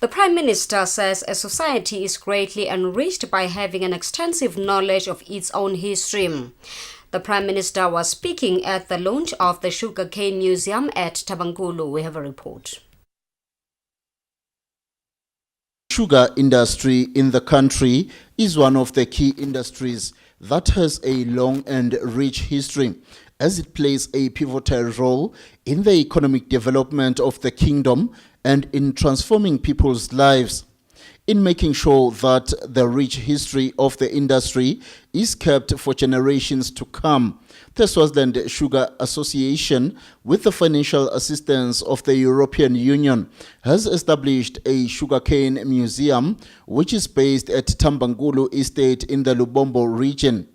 The Prime Minister says a society is greatly enriched by having an extensive knowledge of its own history. The Prime Minister was speaking at the launch of the Sugarcane Museum at Tabankulu. We have a report. Sugar industry in the country is one of the key industries that has a long and rich history, as it plays a pivotal role in the economic development of the kingdom and in transforming people's lives. In making sure that the rich history of the industry is kept for generations to come, the Swaziland Sugar Association, with the financial assistance of the European Union, has established a sugarcane museum which is based at Tabankulu Estate in the Lubombo region.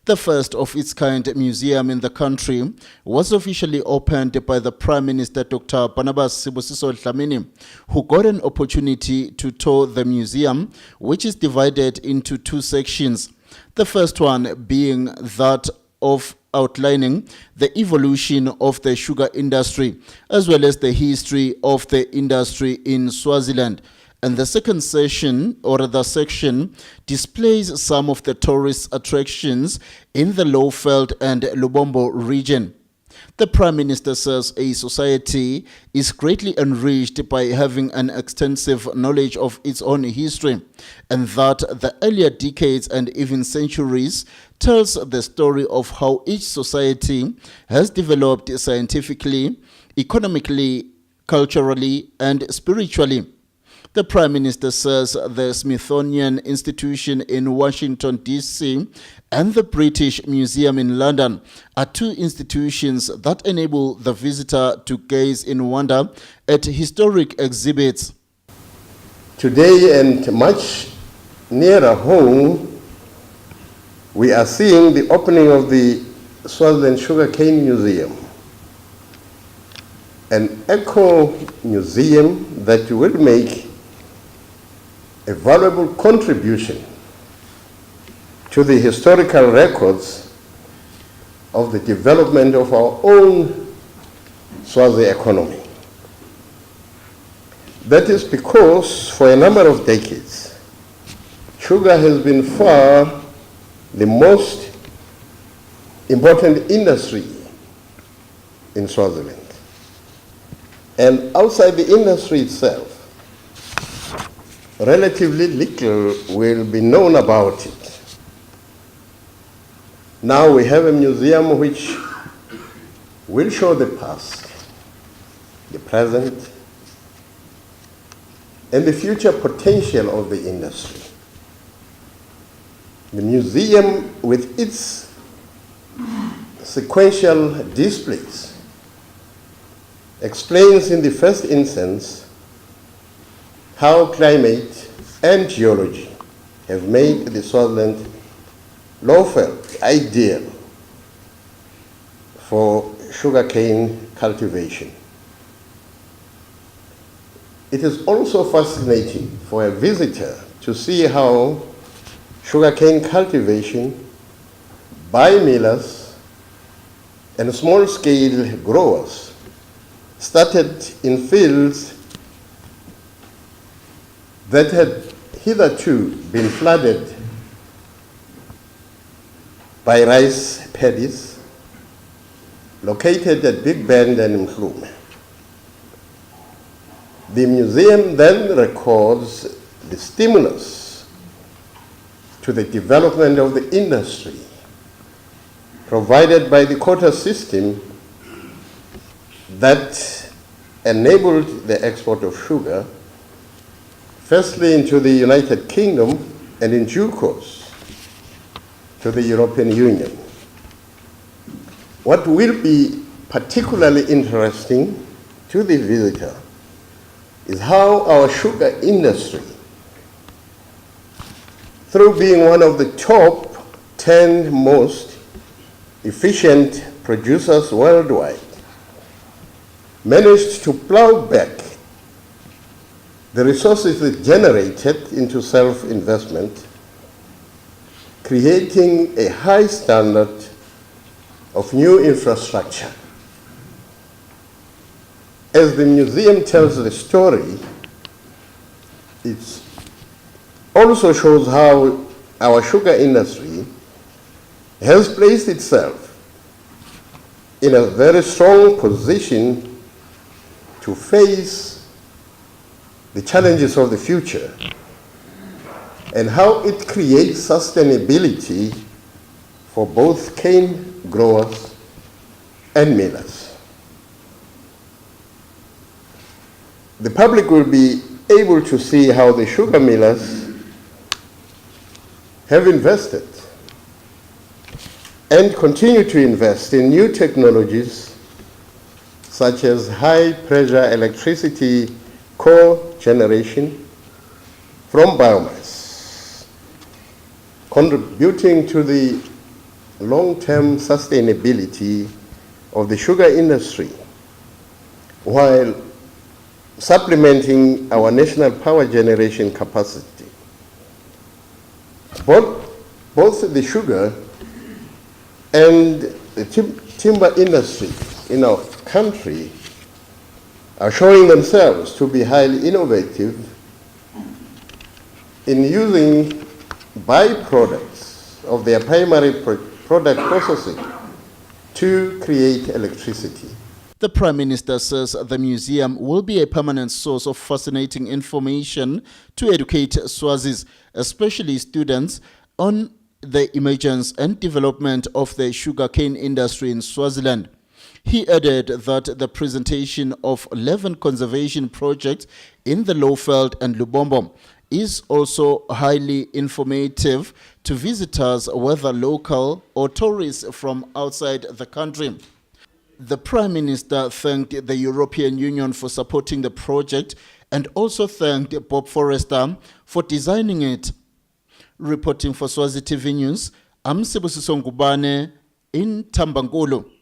The first of its kind museum in the country was officially opened by the Prime Minister Dr. Barnabas Sibusiso Dlamini, who got an opportunity to tour the museum, which is divided into two sections. The first one being that of outlining the evolution of the sugar industry, as well as the history of the industry in Swaziland. And the second section displays some of the tourist attractions in the Lowveld and Lubombo region. The Prime Minister says a society is greatly enriched by having an extensive knowledge of its own history, and that the earlier decades and even centuries tells the story of how each society has developed scientifically, economically, culturally, and spiritually. The Prime Minister says the Smithsonian Institution in Washington, D.C. and the British Museum in London are two institutions that enable the visitor to gaze in wonder at historic exhibits. Today, and much nearer home, we are seeing the opening of the Swaziland Sugarcane Museum, an eco-museum that will make a valuable contribution to the historical records of the development of our own Swazi economy. That is because for a number of decades, sugar has been far the most important industry in Swaziland. And outside the industry itself, relatively little will be known about it. Now we have a museum which will show the past, the present, and the future potential of the industry. The museum, with its sequential displays, explains in the first instance how climate and geology have made the Swaziland Lowveld ideal for sugarcane cultivation. It is also fascinating for a visitor to see how sugarcane cultivation by millers and small-scale growers started in fields that had hitherto been flooded by rice paddies located at Big Bend and Mhlume. The museum then records the stimulus to the development of the industry provided by the quota system that enabled the export of sugar, firstly into the United Kingdom and in due course to the European Union. What will be particularly interesting to the visitor is how our sugar industry, through being one of the top 10 most efficient producers worldwide, managed to plow back the resources it generated into self-investment, creating a high standard of new infrastructure. As the museum tells the story, it also shows how our sugar industry has placed itself in a very strong position to face the challenges of the future and how it creates sustainability for both cane growers and millers. The public will be able to see how the sugar millers have invested and continue to invest in new technologies such as high-pressure electricity co-generation from biomass, contributing to the long-term sustainability of the sugar industry, while supplementing our national power generation capacity. Both the sugar and the timber industry in our country are showing themselves to be highly innovative in using byproducts of their primary product processing to create electricity. The Prime Minister says the museum will be a permanent source of fascinating information to educate Swazis, especially students, on the emergence and development of the sugarcane industry in Swaziland. He added that the presentation of 11 conservation projects in the Lowveld and Lubombo is also highly informative to visitors, whether local or tourists from outside the country. The Prime Minister thanked the European Union for supporting the project and also thanked Bob Forrester for designing it. Reporting for Swazi TV News, I'm Sibusiso Ngubane in Tabankulu.